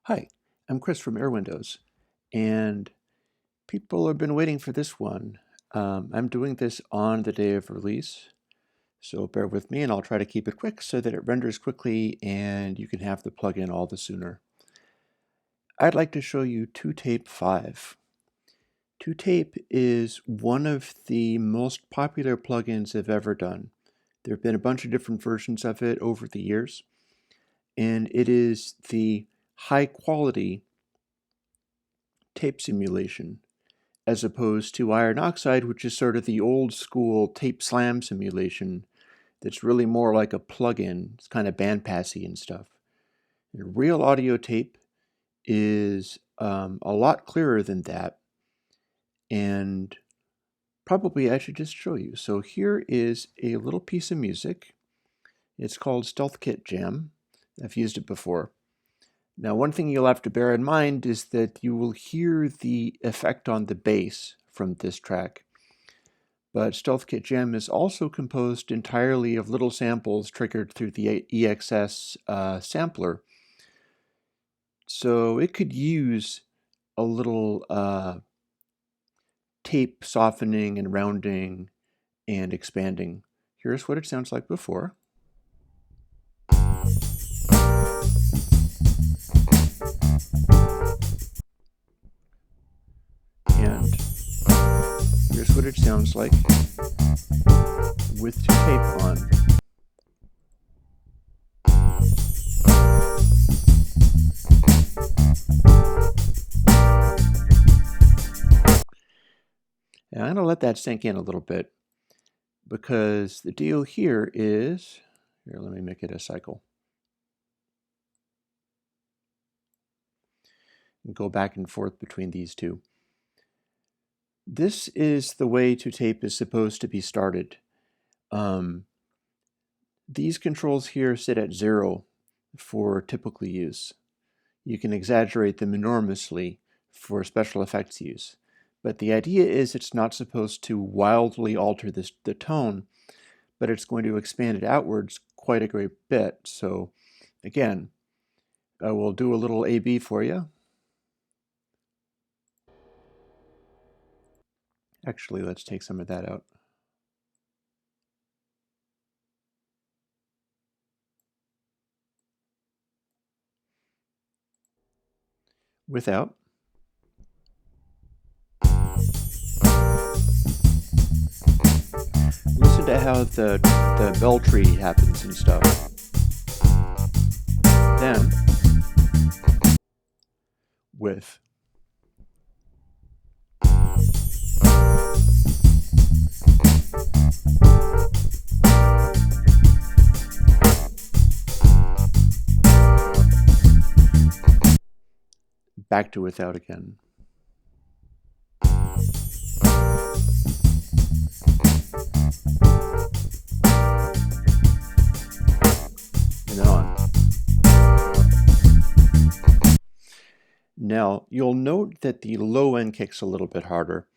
Hi, I'm Chris from airwindows, and people have been waiting for this one. I'm doing this on the day of release, so bear with me and I'll try to keep it quick so that it renders quickly and you can have the plugin all the sooner. I'd like to show you ToTape5. ToTape is one of the most popular plugins I've ever done. There have been a bunch of different versions of it over the years, and it is the high quality tape simulation, as opposed to iron oxide, which is sort of the old school tape slam simulation that's really more like a plug-in. It's kind of bandpassy and stuff. And real audio tape is a lot clearer than that, and probably I should just show you. So here is a little piece of music. It's called Stealth Kit Jam. I've used it before. Now, one thing you'll have to bear in mind is that you will hear the effect on the bass from this track. But Stealth Kit Jam is also composed entirely of little samples triggered through the EXS sampler. So it could use a little tape softening and rounding and expanding. Here's what it sounds like before. And here's what it sounds like with ToTape on. And I'm going to let that sink in a little bit, because the deal here is, here, let me make it a cycle. And go back and forth between these two. This is the way ToTape is supposed to be started. These controls here sit at 0 for typical use. You can exaggerate them enormously for special effects use. But the idea is it's not supposed to wildly alter the tone, but it's going to expand it outwards quite a great bit. So again, I will do a little A/B for you. Actually, let's take some of that out. Without. Listen to how the bell tree happens and stuff. Then, with. Back to without again. And then on. Now, you'll note that the low end kicks a little bit harder.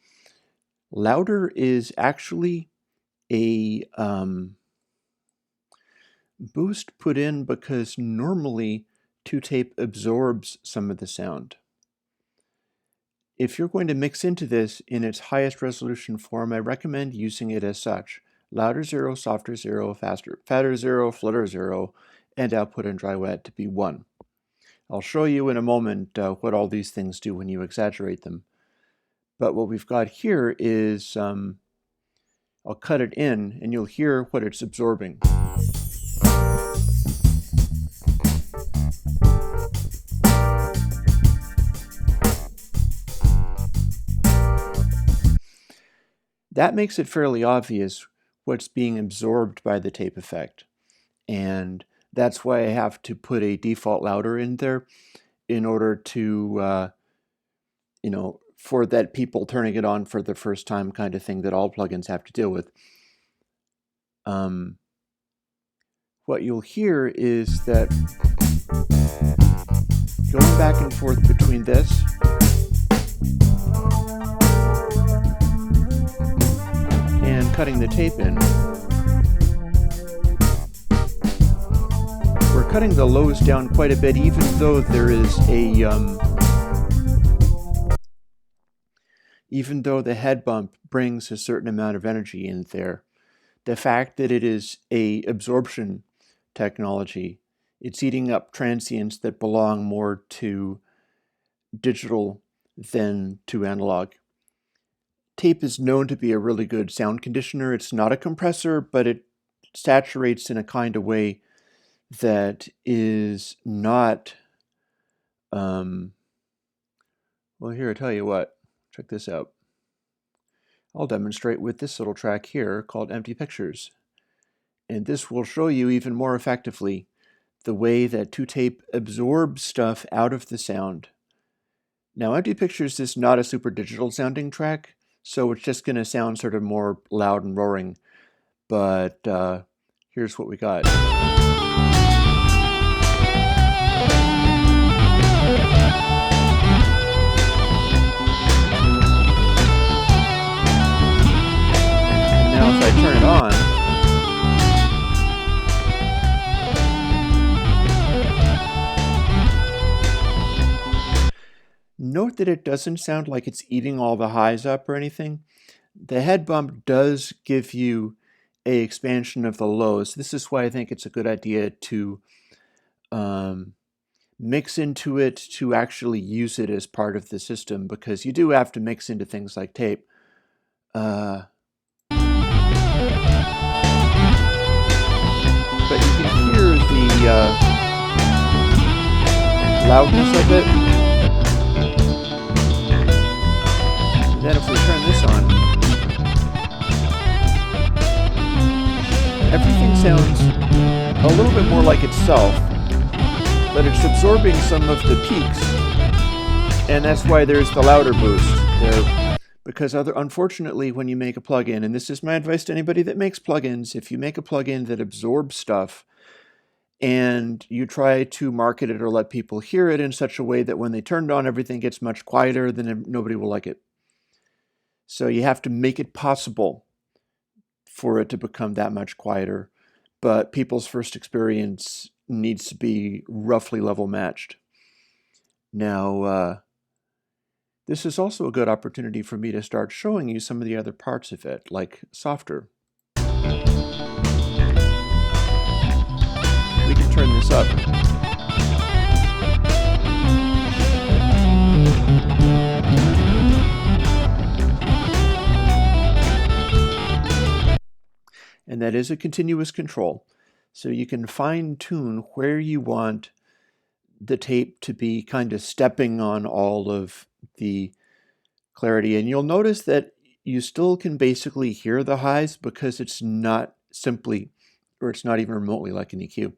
Louder is actually a boost put in because normally ToTape absorbs some of the sound. If you're going to mix into this in its highest resolution form, I recommend using it as such. Louder 0, softer 0, fatter 0, flutter 0, and output and dry wet to be 1. I'll show you in a moment what all these things do when you exaggerate them. But what we've got here is, I'll cut it in and you'll hear what it's absorbing. That makes it fairly obvious what's being absorbed by the tape effect. And that's why I have to put a default louder in there in order to, for that people turning it on for the first time kind of thing that all plugins have to deal with. What you'll hear is that going back and forth between this and cutting the tape in, we're cutting the lows down quite a bit, even though there is even though the head bump brings a certain amount of energy in there. The fact that it is a absorption technology, it's eating up transients that belong more to digital than to analog. Tape is known to be a really good sound conditioner. It's not a compressor, but it saturates in a kind of way that is not, well, here, I tell you what, check this out. I'll demonstrate with this little track here called Empty Pictures. And this will show you even more effectively the way that ToTape absorbs stuff out of the sound. Now, Empty Pictures is not a super digital sounding track, so it's just going to sound sort of more loud and roaring. But here's what we got. Now if I turn it on, note that it doesn't sound like it's eating all the highs up or anything. The head bump does give you an expansion of the lows. This is why I think it's a good idea to mix into it, to actually use it as part of the system, because you do have to mix into things like tape. But you can hear the loudness of it. And then if we turn this on, everything sounds a little bit more like itself, but it's absorbing some of the peaks, and that's why there's the louder boost there. Because unfortunately, when you make a plugin, and this is my advice to anybody that makes plugins, if you make a plugin that absorbs stuff and you try to market it or let people hear it in such a way that when they turn it on, everything gets much quieter, then nobody will like it. So you have to make it possible for it to become that much quieter, but people's first experience needs to be roughly level matched. Now, this is also a good opportunity for me to start showing you some of the other parts of it, like softer. We can turn this up. And that is a continuous control. So you can fine-tune where you want the tape to be kind of stepping on all of the clarity. And you'll notice that you still can basically hear the highs because it's not simply, or it's not even remotely like an EQ.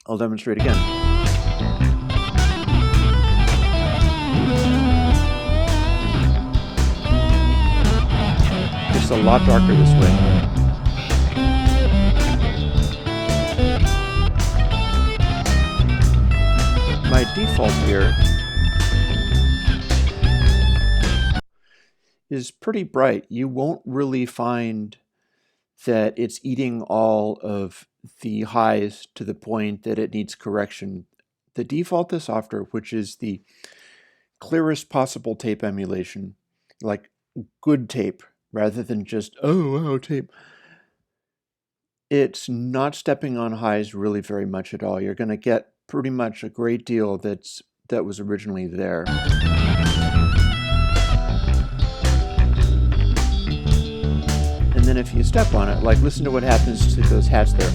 I'll demonstrate again. It's a lot darker this way. My default here is pretty bright. You won't really find that it's eating all of the highs to the point that it needs correction. The default is softer, which is the clearest possible tape emulation, like good tape rather than just, oh, tape. It's not stepping on highs really very much at all. You're going to get pretty much a great deal that was originally there. And then if you step on it, like listen to what happens to those hats there.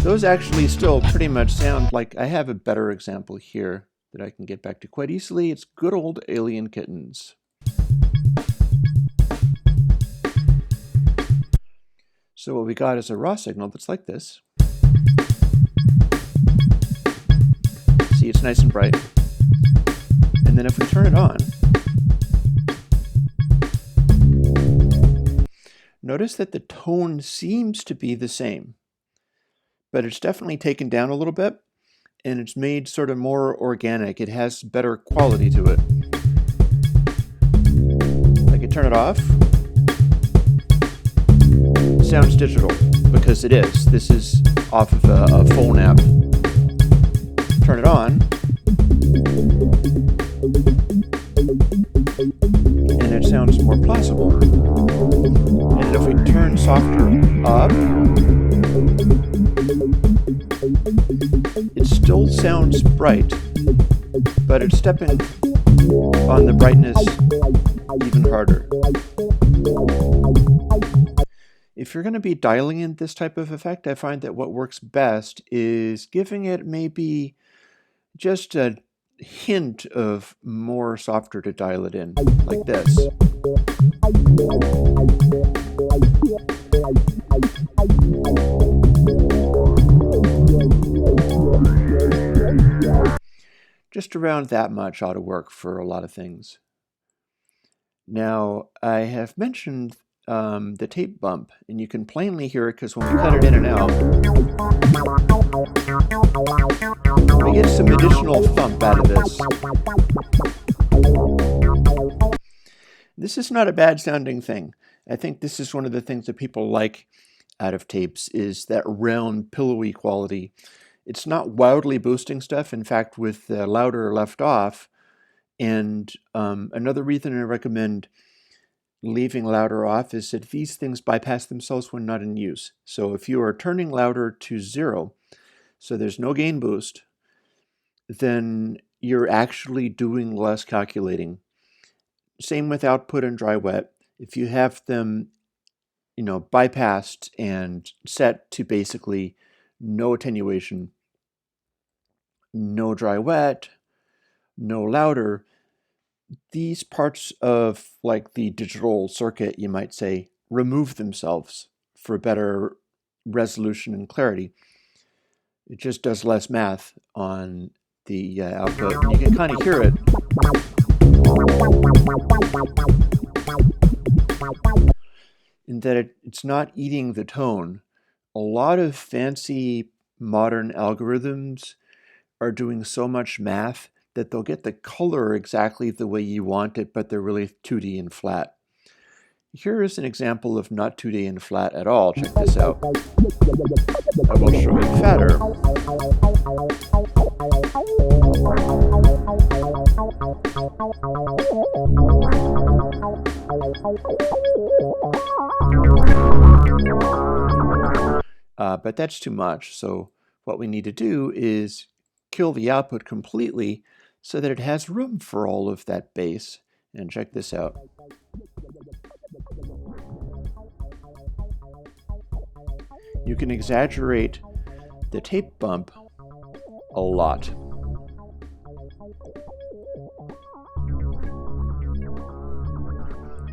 Those actually still pretty much sound like, I have a better example here that I can get back to quite easily. It's good old Alien Kittens. So what we got is a raw signal that's like this. See, it's nice and bright. And then if we turn it on, notice that the tone seems to be the same, but it's definitely taken down a little bit, and it's made sort of more organic. It has better quality to it. I can turn it off. sounds digital, because it is. This is off of a phone app. Turn it on, and it sounds more plausible. And if we turn softer up, it still sounds bright, but it's stepping on the brightness even harder. If you're going to be dialing in this type of effect, I find that what works best is giving it maybe just a hint of more softer to dial it in, like this. Just around that much ought to work for a lot of things. Now, I have mentioned the tape bump, and you can plainly hear it because when we cut it in and out, we get some additional thump out of this. This is not a bad sounding thing. I think this is one of the things that people like out of tapes is that round, pillowy quality. It's not wildly boosting stuff. In fact, with the louder left off, and another reason I recommend leaving louder off is that these things bypass themselves when not in use. So if you are turning louder to 0, so there's no gain boost, then you're actually doing less calculating. Same with output and dry wet. If you have them, bypassed and set to basically no attenuation, no dry wet, no louder, these parts of like the digital circuit, you might say, remove themselves for better resolution and clarity. It just does less math on the output, and you can kind of hear it. In that it's not eating the tone. A lot of fancy modern algorithms are doing so much math that they'll get the color exactly the way you want it, but they're really 2D and flat. Here is an example of not 2D and flat at all. Check this out. I will show you fatter. But that's too much. So what we need to do is kill the output completely so that it has room for all of that bass. And check this out. You can exaggerate the tape bump a lot.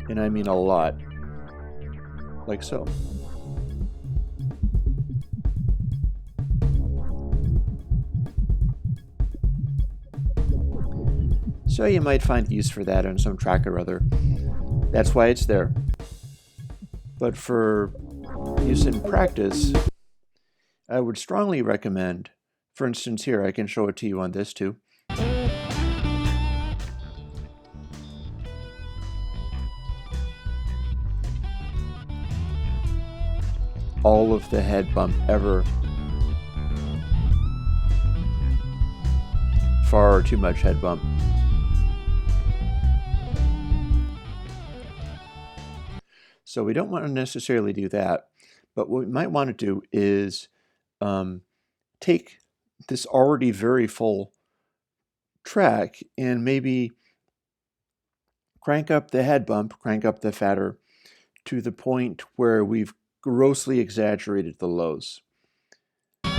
And I mean a lot. Like so. So you might find use for that on some track or other. That's why it's there. But for use in practice, I would strongly recommend, for instance here, I can show it to you on this too. All of the head bump ever. Far too much head bump. So we don't want to necessarily do that, but what we might want to do is take this already very full track and maybe crank up the head bump, crank up the fatter to the point where we've grossly exaggerated the lows. Like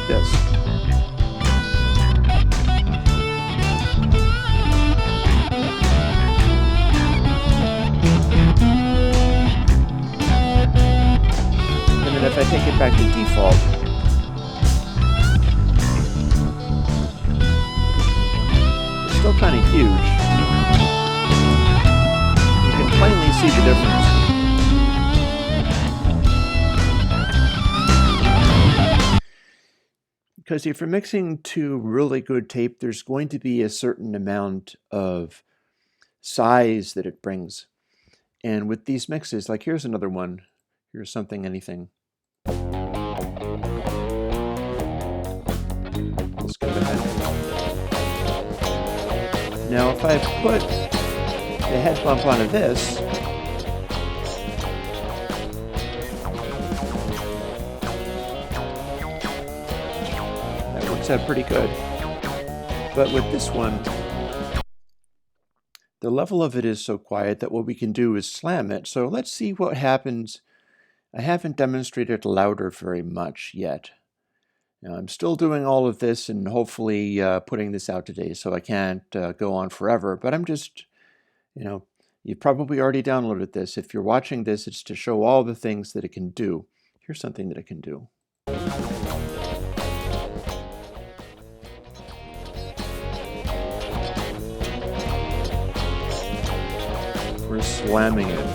this. If I take it back to default, it's still kind of huge. You can plainly see the difference. Because if you're mixing to really good tape, there's going to be a certain amount of size that it brings. And with these mixes, like here's another one. Here's Something Anything. Let's go ahead. Now if I put the head bump onto this, that works out pretty good. But with this one, the level of it is so quiet that what we can do is slam it. So let's see what happens. I haven't demonstrated louder very much yet. Now, I'm still doing all of this and hopefully putting this out today, so I can't go on forever. But I'm just, you've probably already downloaded this. If you're watching this, it's to show all the things that it can do. Here's something that it can do. We're slamming it.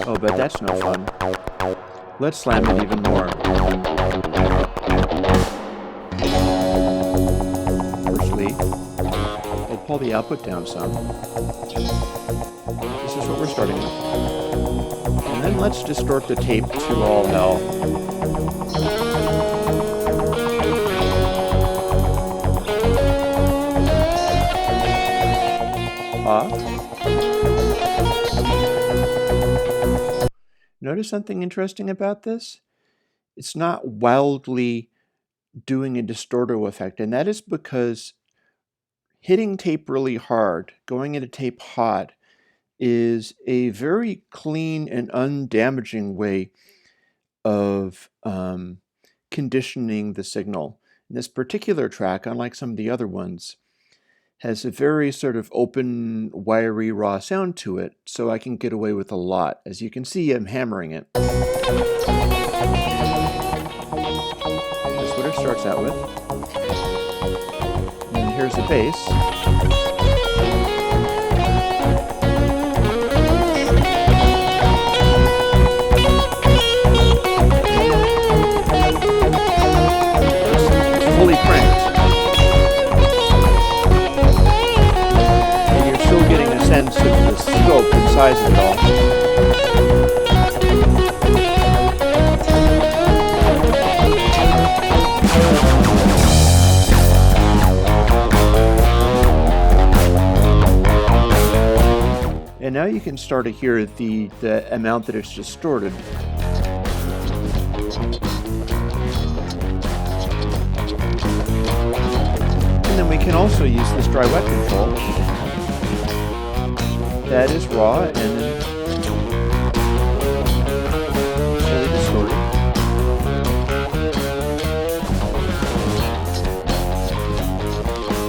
Oh, but that's no fun. Let's slam it even more. Firstly, we'll pull the output down some. This is what we're starting with. And then let's distort the tape to all hell. Notice something interesting about this? It's not wildly doing a distorto effect, and that is because hitting tape really hard, going into tape hot, is a very clean and undamaging way of conditioning the signal. And this particular track, unlike some of the other ones, has a very sort of open, wiry, raw sound to it, so I can get away with a lot. As you can see, I'm hammering it. That's what it starts out with. And here's the bass. It's fully cranked. Sense of the scope and size of it all. And now you can start to hear the amount that it's distorted. And then we can also use this dry wet control. That is raw and then fully distorted.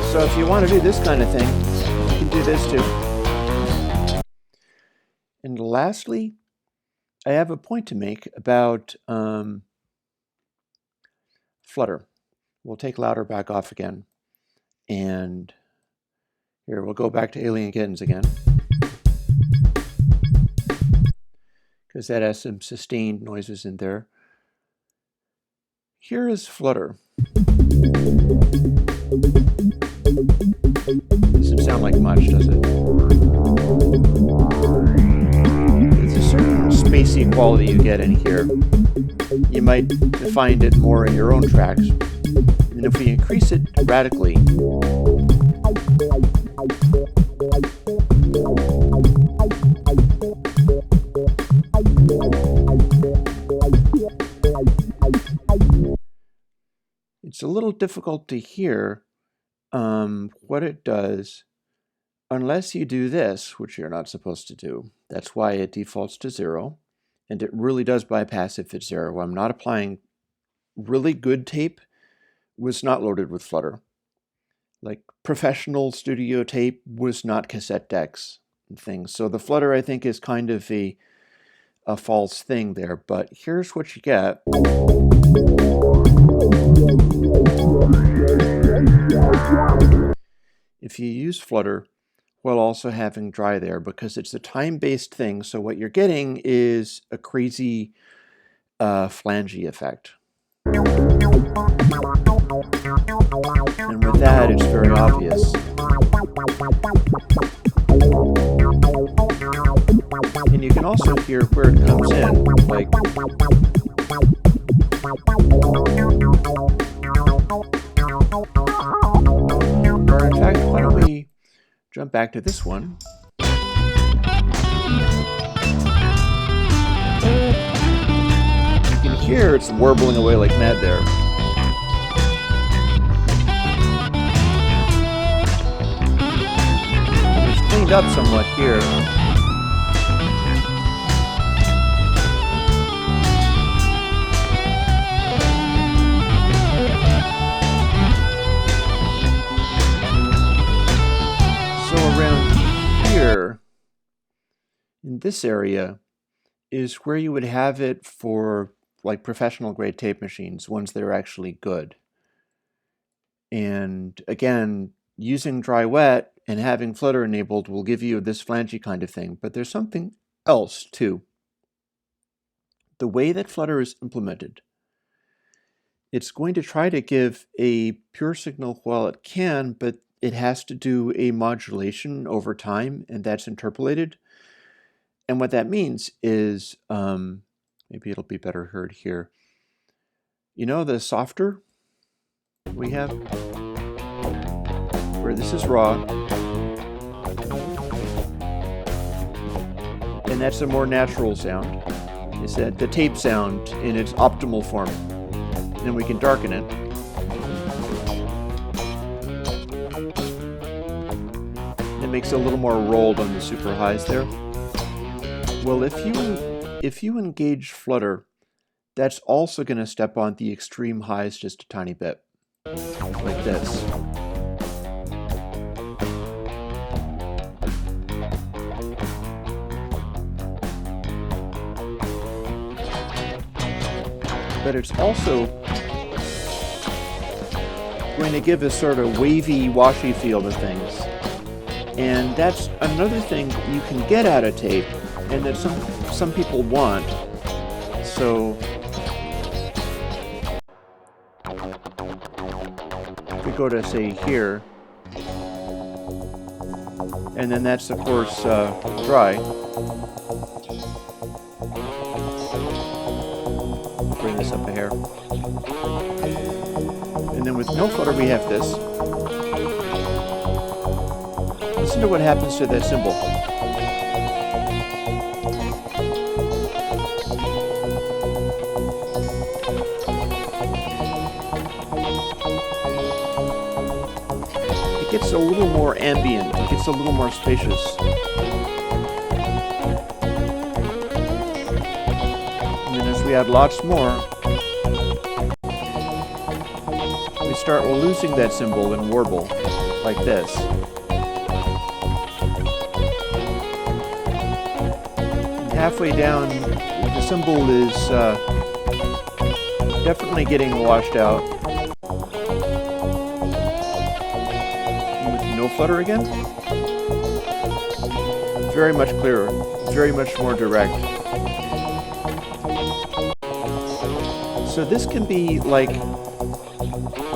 So if you want to do this kind of thing, you can do this too. And lastly, I have a point to make about flutter. We'll take louder back off again. And here, we'll go back to Alien Kittens again, because that has some sustained noises in there. Here is flutter. Doesn't sound like much, does it? It's a certain spacey quality you get in here. You might find it more in your own tracks. And if we increase it radically, it's a little difficult to hear what it does unless you do this, which you're not supposed to do. That's why it defaults to 0, and it really does bypass if it's 0. I'm not applying really good tape was not loaded with flutter. Like professional studio tape was not cassette decks and things. So the flutter, I think, is kind of a false thing there, but here's what you get. If you use Flutter while also having dry there, because it's a time-based thing, so what you're getting is a crazy flangey effect. And with that, it's very obvious. And you can also hear where it comes in, like... Or in fact, why don't we jump back to this one. You can hear it's warbling away like mad there. It's cleaned up somewhat here. So around here, in this area, is where you would have it for like professional grade tape machines, ones that are actually good. And again, using dry wet and having Flutter enabled will give you this flangey kind of thing, but there's something else too. The way that Flutter is implemented, it's going to try to give a pure signal while it can, but it has to do a modulation over time, and that's interpolated. And what that means is, maybe it'll be better heard here. You know the softer we have? Where this is raw. And that's a more natural sound. It's that the tape sound in its optimal form. And then we can darken it. It makes it a little more rolled on the super highs there. Well, if you engage Flutter, that's also going to step on the extreme highs just a tiny bit, like this. But it's also going to give a sort of wavy, washy feel to things. And that's another thing you can get out of tape, and that some people want. So if we go to, say, here, and then that's, of course, dry. Bring this up a hair. And then with no Flutter, we have this. Listen to what happens to that symbol. It gets a little more ambient. It gets a little more spacious. And then as we add lots more, we're losing that symbol and warble, like this. Halfway down, the symbol is definitely getting washed out. And with no Flutter again, very much clearer, very much more direct. So this can be like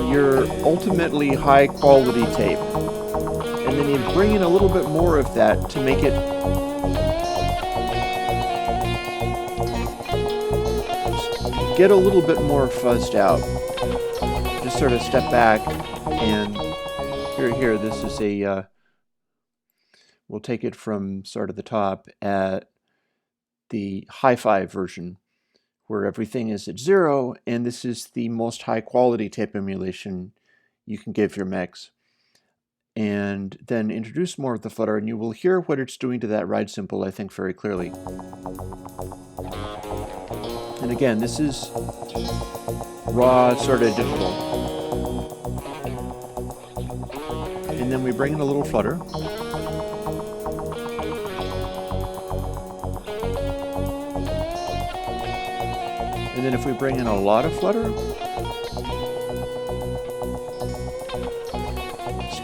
your ultimately high quality tape, and then you bring in a little bit more of that to make it get a little bit more fuzzed out. Just sort of step back, and here this is a we'll take it from sort of the top at the hi-fi version, where everything is at 0, and this is the most high quality tape emulation you can give your mix. And then introduce more of the Flutter, and you will hear what it's doing to that ride symbol, I think, very clearly. And again, this is raw, sort of digital. And then we bring in a little Flutter. And then if we bring in a lot of Flutter,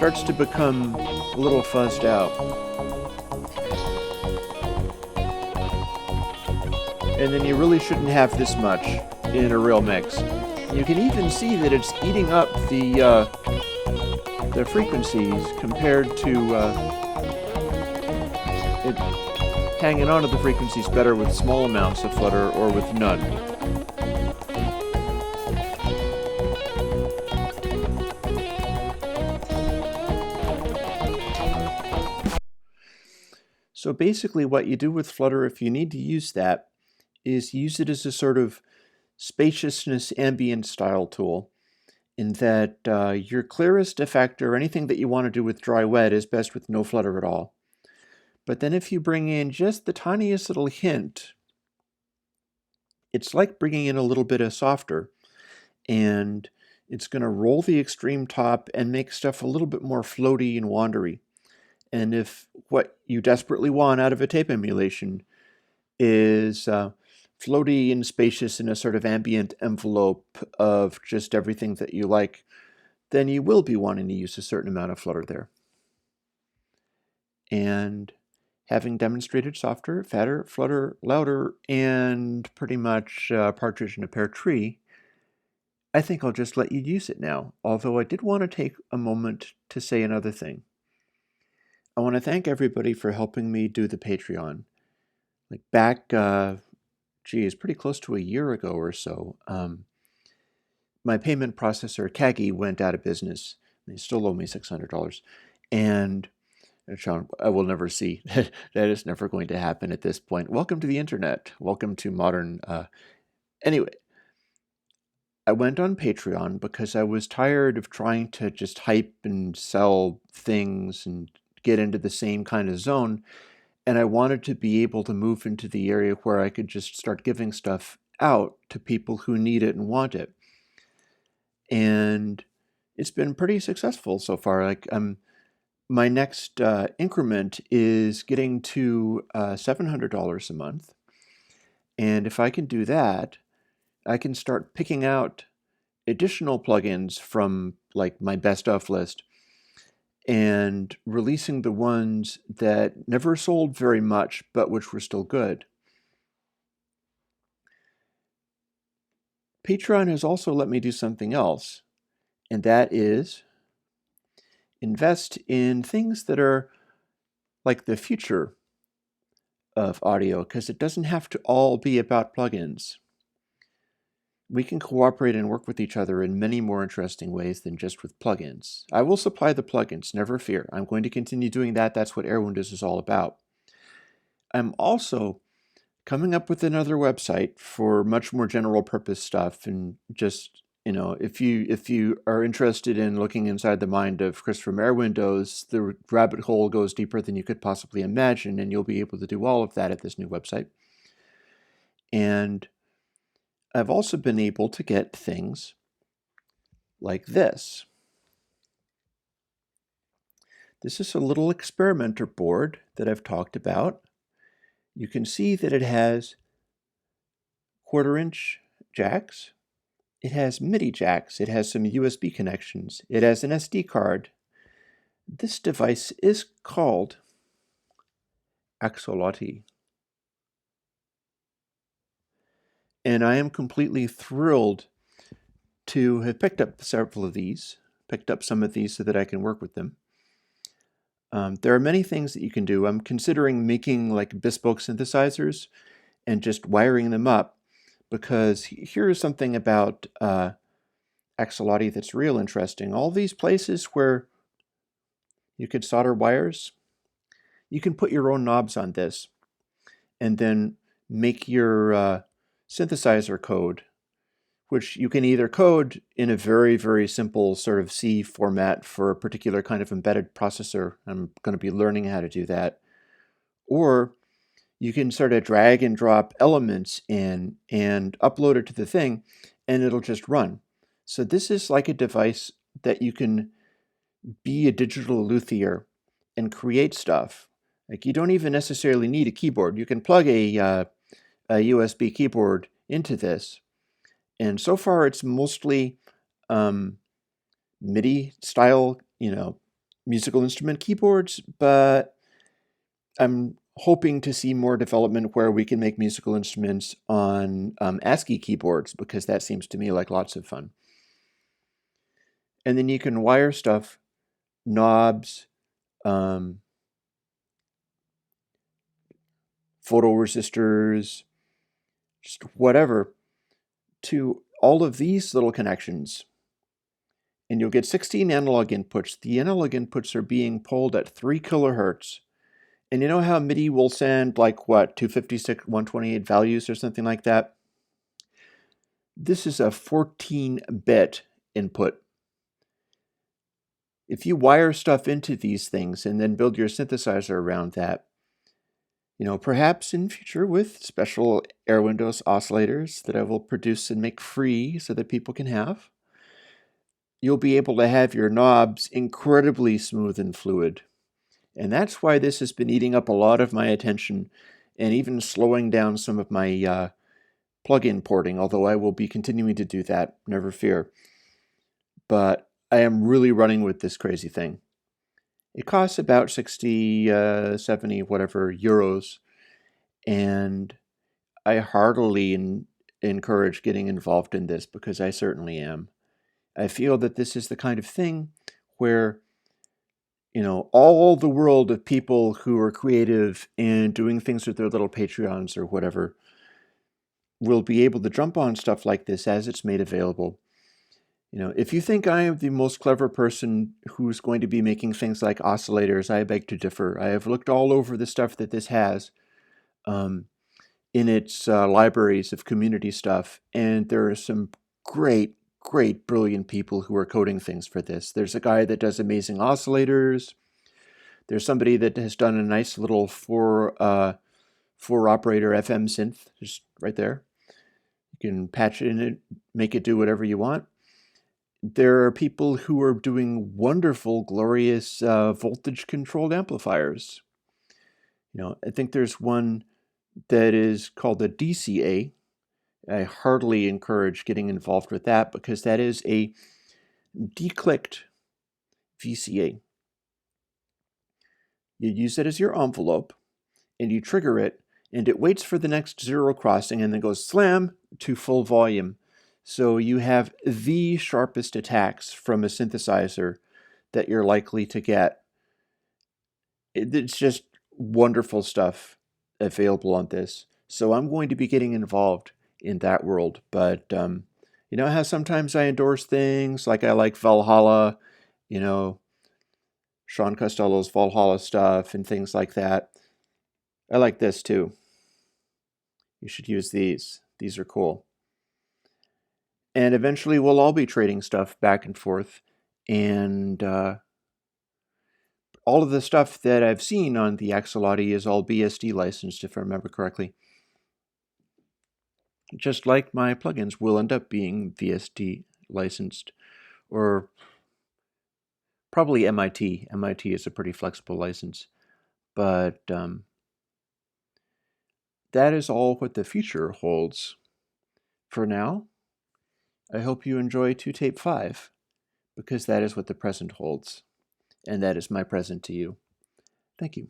starts to become a little fuzzed out. And then you really shouldn't have this much in a real mix. You can even see that it's eating up the frequencies compared to it hanging on to the frequencies better with small amounts of flutter or with none. So basically what you do with Flutter, if you need to use that, is use it as a sort of spaciousness ambient style tool, in that your clearest effect or anything that you want to do with dry wet is best with no flutter at all. But then if you bring in just the tiniest little hint, it's like bringing in a little bit of softer, and it's going to roll the extreme top and make stuff a little bit more floaty and wandery. And if what you desperately want out of a tape emulation is floaty and spacious in a sort of ambient envelope of just everything that you like, then you will be wanting to use a certain amount of flutter there. And having demonstrated softer, fatter, flutter, louder, and pretty much partridge in a pear tree, I think I'll just let you use it now, although I did want to take a moment to say another thing. I want to thank everybody for helping me do the Patreon. Like back, it's pretty close to a year ago or so, my payment processor, Kagi, went out of business. They still owe me $600. And Sean, I will never see. That is never going to happen at this point. Welcome to the internet. Welcome to modern... Anyway, I went on Patreon because I was tired of trying to just hype and sell things and get into the same kind of zone, and I wanted to be able to move into the area where I could just start giving stuff out to people who need it and want it. And it's been pretty successful so far. Like, my next increment is getting to $700 a month, and if I can do that, I can start picking out additional plugins from like my best of list and releasing the ones that never sold very much, but which were still good. Patreon has also let me do something else, and that is invest in things that are like the future of audio, because it doesn't have to all be about plugins. We can cooperate and work with each other in many more interesting ways than just with plugins. I will supply the plugins, never fear. I'm going to continue doing that. That's what Airwindows is all about. I'm also coming up with another website for much more general purpose stuff, and just, if you are interested in looking inside the mind of Chris from Airwindows, the rabbit hole goes deeper than you could possibly imagine, and you'll be able to do all of that at this new website. And I've also been able to get things like this. This is a little experimenter board that I've talked about. You can see that it has 1/4-inch jacks. It has MIDI jacks. It has some USB connections. It has an SD card. This device is called Axolotl. And I am completely thrilled to have picked up several of these, picked up some of these so that I can work with them. There are many things that you can do. I'm considering making like bespoke synthesizers and just wiring them up, because here is something about Axolotl that's real interesting. All these places where you could solder wires, you can put your own knobs on this and then make your synthesizer code, which you can either code in a very, very simple sort of C format for a particular kind of embedded processor. I'm going to be learning how to do that. Or you can sort of drag and drop elements in and upload it to the thing, and it'll just run. So this is like a device that you can be a digital luthier and create stuff. Like, you don't even necessarily need a keyboard. You can plug a USB keyboard into this, and so far it's mostly MIDI style, musical instrument keyboards, but I'm hoping to see more development where we can make musical instruments on ASCII keyboards, because that seems to me like lots of fun. And then you can wire stuff, knobs, um, photoresistors, just whatever, to all of these little connections. And you'll get 16 analog inputs. The analog inputs are being pulled at 3 kilohertz. And you know how MIDI will send like what, 256, 128 values or something like that? This is a 14-bit input. If you wire stuff into these things and then build your synthesizer around that, perhaps in future with special airwindows oscillators that I will produce and make free so that people can have, you'll be able to have your knobs incredibly smooth and fluid. And that's why this has been eating up a lot of my attention and even slowing down some of my plug-in porting, although I will be continuing to do that, never fear. But I am really running with this crazy thing. It costs about 60, 70, whatever euros, and I heartily encourage getting involved in this because I certainly am. I feel that this is the kind of thing where all the world of people who are creative and doing things with their little Patreons or whatever will be able to jump on stuff like this as it's made available. If you think I am the most clever person who's going to be making things like oscillators, I beg to differ. I have looked all over the stuff that this has in its libraries of community stuff, and there are some great, brilliant people who are coding things for this. There's a guy that does amazing oscillators. There's somebody that has done a nice little four operator FM synth, just right there. You can patch it in it, make it do whatever you want. There are people who are doing wonderful, glorious voltage-controlled amplifiers. I think there's one that is called a DCA. I heartily encourage getting involved with that because that is a declicked VCA. You use it as your envelope, and you trigger it, and it waits for the next zero crossing and then goes slam to full volume. So you have the sharpest attacks from a synthesizer that you're likely to get. It's just wonderful stuff available on this. So I'm going to be getting involved in that world. But you know how sometimes I endorse things, like I like Valhalla, Sean Costello's Valhalla stuff and things like that. I like this too. You should use these. These are cool. And eventually we'll all be trading stuff back and forth. And all of the stuff that I've seen on the Axolotl is all BSD licensed, if I remember correctly. Just like my plugins will end up being VSD licensed, or probably MIT. MIT is a pretty flexible license. But that is all what the future holds. For now, I hope you enjoy ToTape5, because that is what the present holds. And that is my present to you. Thank you.